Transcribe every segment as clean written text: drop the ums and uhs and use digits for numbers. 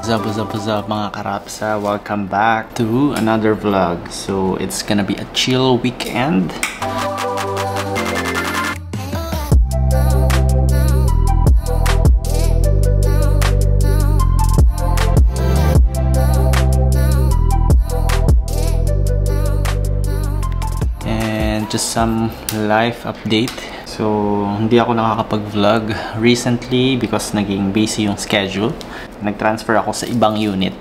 What's up mga karapsa? Welcome back to another vlog. So it's gonna be a chill weekend. And just some life update. So, hindi ako nakakapag-vlog recently because naging busy yung schedule. Nag-transfer ako sa ibang unit.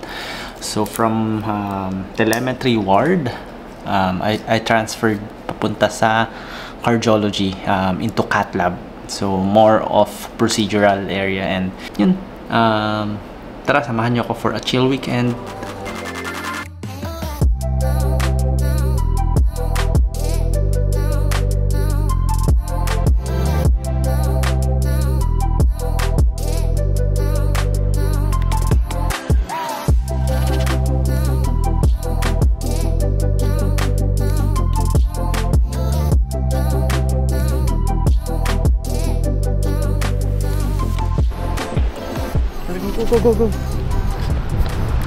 So, from telemetry ward, I transferred papunta sa cardiology into cath lab. So, more of procedural area. And yun, tara, samahan niyo ako for a chill weekend.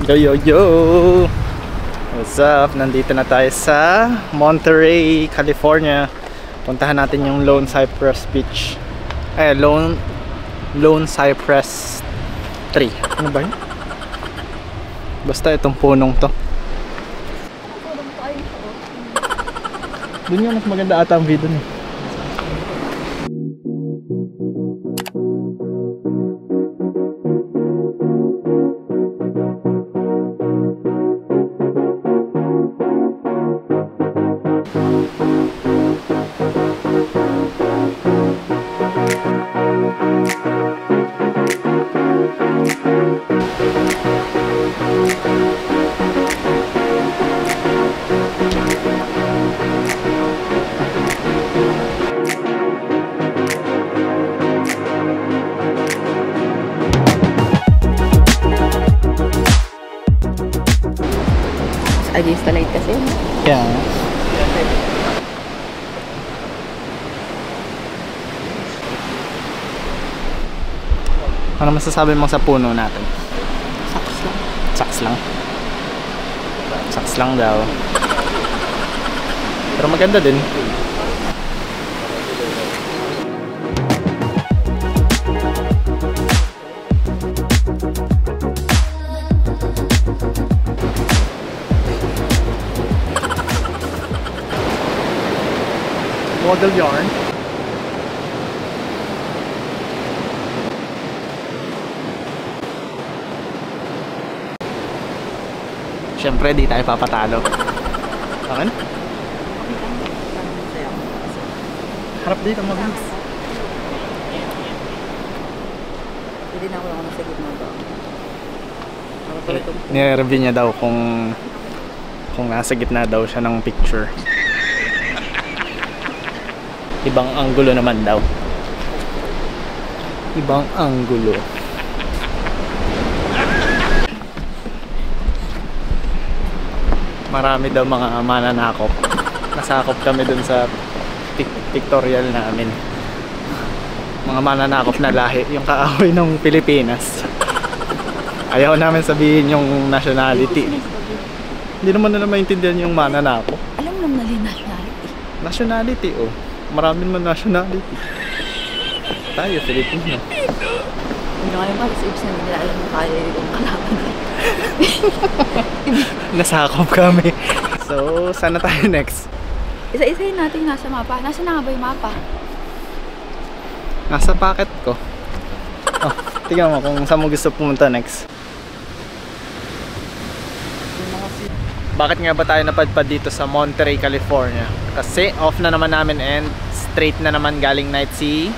Go. Yo. What's up? Nandito na tayo sa Monterey, California. Puntahan natin yung Lone Cypress Beach. Lone Cypress Tree. Ano ba yun? Basta itong punong to. Doon yung mas maganda ata ang view dun eh. Against the light kasi. Yeah. Ano masasabi mo sa puno natin? Saks lang. Saks lang? Saks lang daw. Pero maganda din. Model yarn. Siyempre, di tayo papatalo. Akin? Harap dito, mabilis. Hindi na ako lang nasa gitna ba? Nire-review niya daw kung nasa gitna daw siya ng picture. Ibang anggulo naman daw. Ibang anggulo. Marami daw mga mananakop. Nasakop kami dun sa pictorial namin. Mga mananakop na lahi. Yung kaaway ng Pilipinas. Ayaw namin sabihin yung nationality. Hindi naman nila maintindihan yung mananakop. Alam naman nila nationality. Nationality, oh. Marami naman nationality. Tayo, Filipino. Hindi nga yung paris ibs na nila alam mo kaya yung kalaban. Nasakop kami. So, saan na tayo next? Isa-isahin natin nasa mapa. Nasa na nga ba yung mapa? Nasa packet ko. Oh, tingnan mo kung saan mo gusto pumunta next. Bakit nga ba tayo napadpad dito sa Monterey, California? Kasi off na naman namin and straight na naman galing night si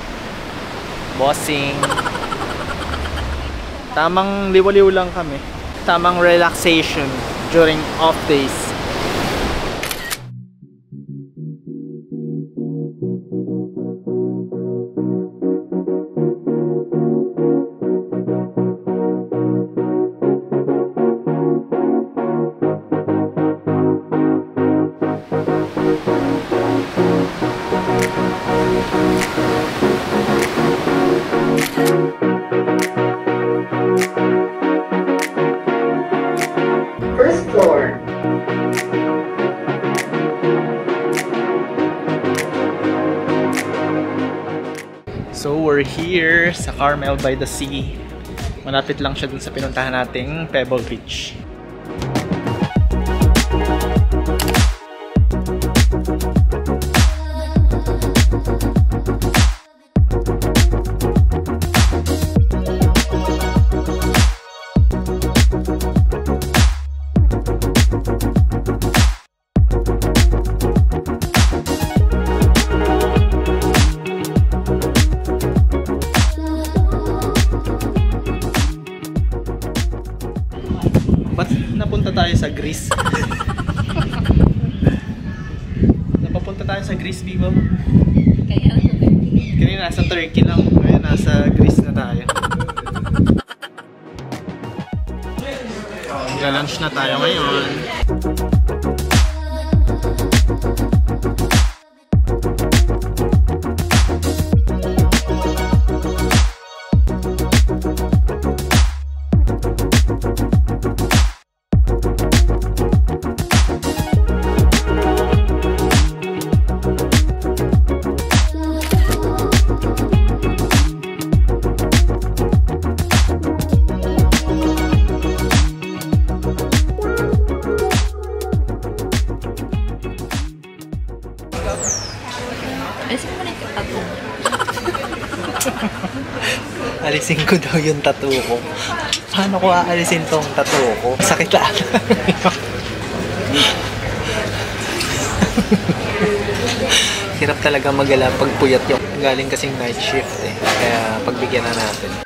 Bossing. Tamang liwaliw lang kami. Tamang relaxation during off days. So we're here sa Carmel by the Sea. Malapit lang siya dun sa pinuntahan nating Pebble Beach. Ba't napunta tayo sa Greece? Napapunta tayo sa Greece, Bibo? Kanina nasa Turkey lang. Ngayon nasa Greece na tayo. Mag-lunch na tayo ngayon. Alisin mo na yung tattoo. Alisin ko daw yung tattoo ko. Paano ko aalisin tong tattoo ko? Sakit lang. Hirap talaga magala pag puyat yung galing kasing night shift eh. Kaya pagbigyan na natin.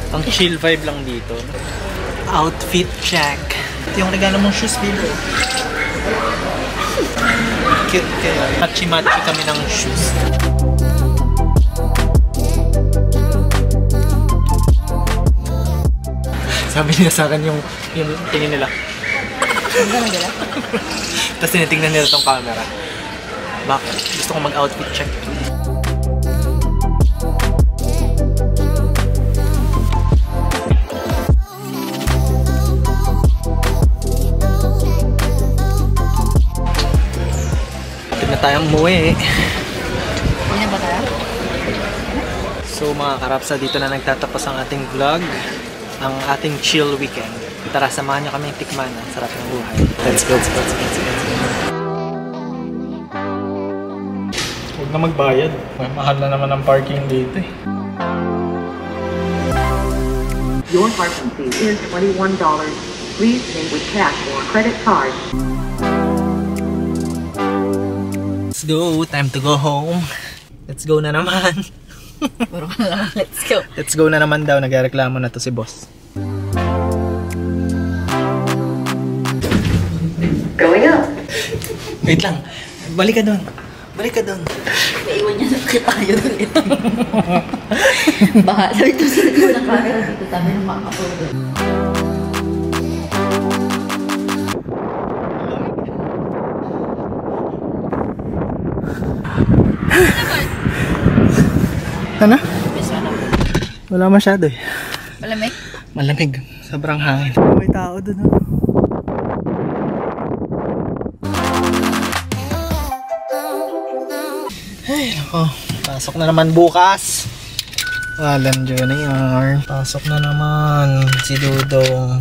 Ang chill vibe lang dito. Outfit check. Ito yung regalo mong shoes, baby. Cute kaya. Matchy-matchy kami ng shoes. Sabi nila sa akin yung tingin nila. Ang gala-gala. Tapos tinitingnan nila tong camera. Bakit? Gusto ko mag-outfit check. Na tayong umuwi. Hindi na ba tayo? So mga karapsa, dito na nagtatapos ang ating vlog, ang ating chill weekend. Tara, samahan nyo kami tikman ang sarap ng buhay. Let's go, let's go, let's go, let's go. Huwag na magbayad. Mahal na naman ang parking dito eh. Your parking fee is $21. Please pay with cash or credit card. Let's go. Time to go home. Let's go na naman. Puro ka lang. Let's go. Let's go na naman daw. Nagreklamo na to si boss. Going up. Wait lang. Balik ka doon. Balik ka doon. Naiwan niya sa tayo doon ito. Baka sabi ito sa ito na camera dito tayo ng mga kapuro. Ano? Yes, ano? Wala masyado eh. Malamig? Malamig. Sobrang hangin. May tao doon. Ay, nako. Pasok na naman bukas. Walang Junior. Pasok na naman si Dudong.